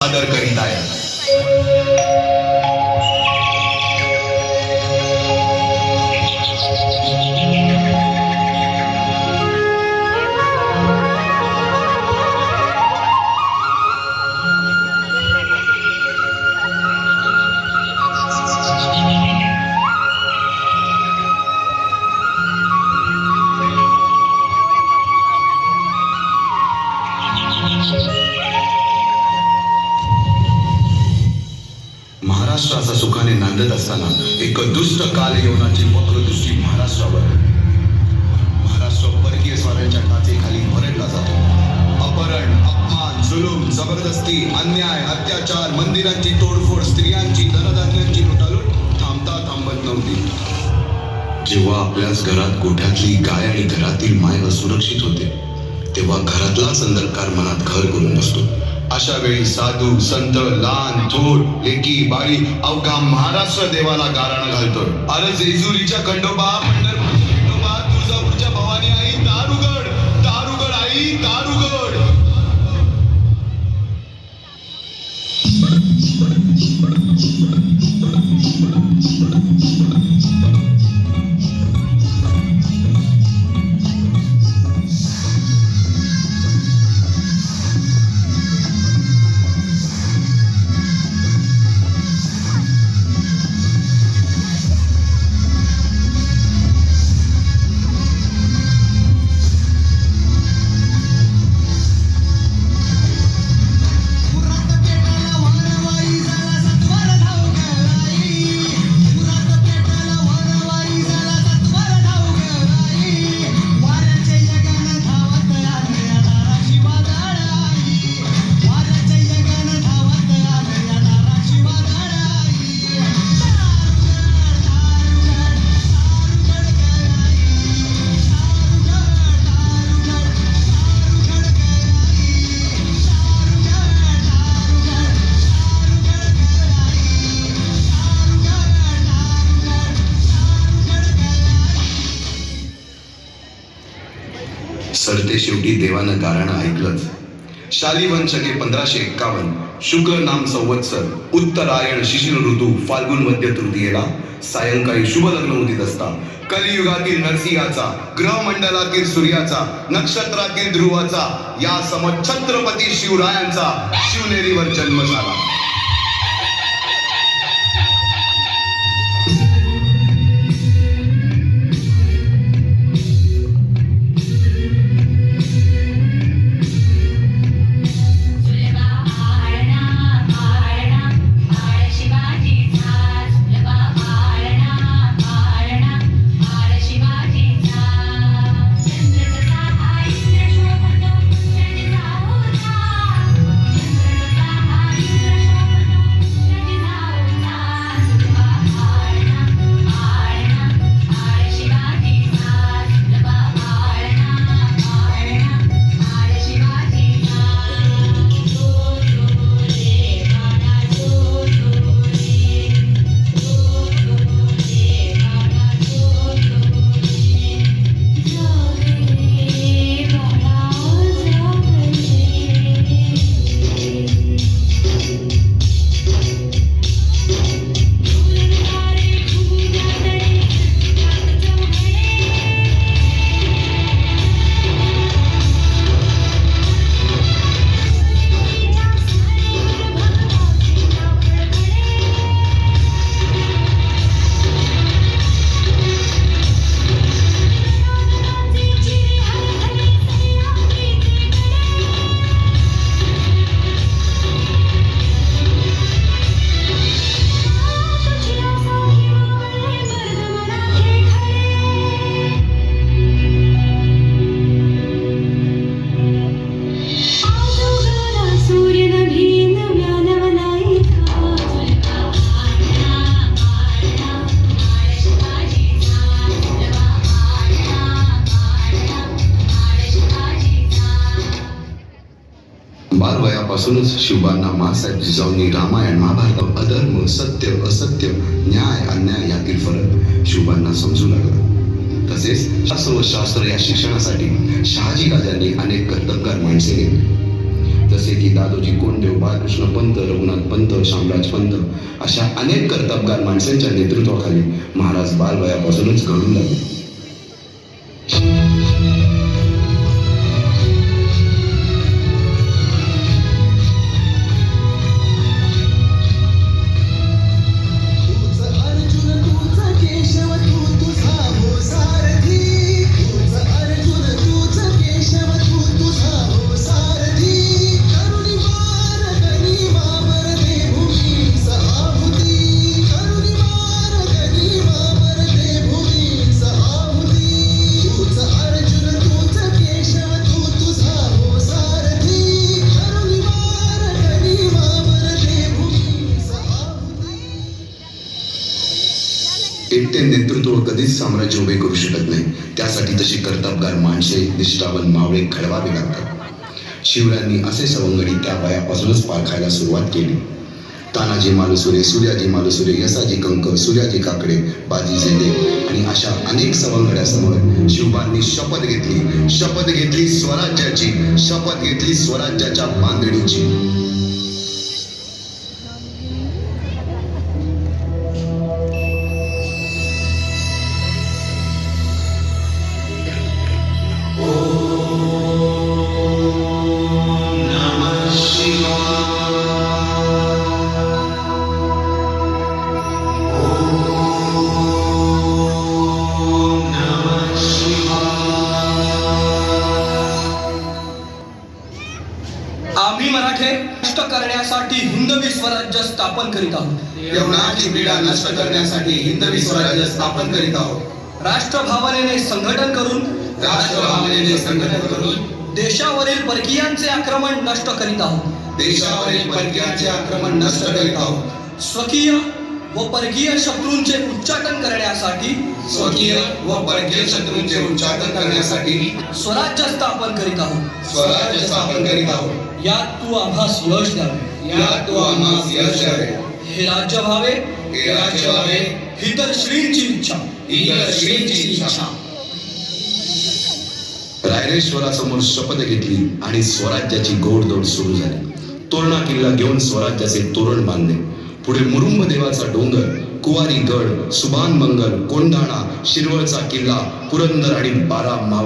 आदर करीत आहे. महाराष्ट्राचा सुखाने नांदत असताना एक दुष्ट कालयवनाची वक्रदृष्टी महाराष्ट्रावर. महाराष्ट्र परकीय स्वाऱ्यांच्या टाचेखाली भरडला जातो. अपहरण, अपमान, जुलूम, जबरदस्ती, अन्याय, अत्याचार, मंदिरांची तोडफोड, स्त्रियांची, धनधान्यांची लुटालूट थांबत नव्हती. जेव्हा आपल्याच घरात गोठ्यातली गाय आणि घरातील माय असुरक्षित होते, तेव्हा घरातलाच अंधकार मनात घर करून बसतो. अशा वेळी साधू, संत, लहान, थोर, लेकी, बाळी अवघा महाराष्ट्र देवाला गाराणं घालतो. अरे जेजुरीच्या खंडोबा, पंढरपूरच्या खंडोबा, तुळजापूरच्या भवानी आई, दारुगड, दारुगड आई, दारुगड. सरते शेवटी देवानं गाराणं ऐकलंच. शालिवन शके 1551 शुक्ल नाम संवत्सर उत्तरायण शिशिर ऋतू फाल्गुन मध्य तृतीयेला सायंकाळी शुभ लग्न उदित असता कलियुगातील नरसिंहाचा, ग्रहमंडलातील सूर्याचा, नक्षत्रातील ध्रुवाचा, या सम छत्रपती शिवरायांचा शिवनेरीवर जन्म झाला. बालवयापासूनच शिवबांना मासाहेब जिजाऊंनी रामायण, महाभारत, अधर्म, सत्य, असत्य, न्याय, अन्याय यातील फरक शिवबांना समजू लागला. तसेच सर्व शास्त्र या शिक्षणासाठी शहाजी राजांनी अनेक कर्तबगार माणसे नेमली. जसे की दादोजी कोंडदेव, बाळकृष्ण पंत, रघुनाथ पंत, शामराज पंत अशा अनेक कर्तबगार माणसांच्या नेतृत्वाखाली महाराज बालवयापासूनच घडून लागले. एकटे नेतृत्व कधीच साम्राज्य उभे करू शकत नाही. त्यासाठी तशी कर्तबगार माणसे, निष्ठावान मावळे घडवावे लागतात. शिवरायांनी असे सवंगडी त्या वयापासूनच पारखायला सुरुवात केली. तानाजी मालुसरे, सूर्याजी मालुसरे, यसाजी कंक, सूर्याजी काकडे, बाजी जेंडे आणि अशा अनेक सवंगड्यासमोर शिवबांनी शपथ घेतली स्वराज्याची, शपथ घेतली स्वराज्याच्या बांधणीची. आम्ही मराठे नष्ट करण्यासाठी हिंदवी स्वराज्य स्थापन करीत आहोत. यवनाची पीडा नष्ट करण्यासाठी हिंदवी स्वराज्य स्थापन करीत आहोत. राष्ट्रभावनेने संघटन करून देशावरील परकीयांचे आक्रमण नष्ट करीत आहोत. देशावरील परकीयांचे आक्रमण नष्ट करीत आहोत. स्वकीय व परकीय शत्रूंचे उच्चाटन करण्यासाठी स्वराज्य स्थापन करीत आहोत. यात तू आम्हास यश द्यावे. हे राज्य व्हावे ही तर श्रींची इच्छा. रायरेश्वरासमोर शपथ घेतली आणि स्वराज्याची गोडदोड सुरू झाली. तोरणा किल्ला घेऊन स्वराज्याचे तोरण बांधले. पुढे मुरुंब देवाचा डोंगर, कुवारी गड, सुभान मंगल, कोंढाणा, शिरवळचा किल्ला, पुरंदर आणि 12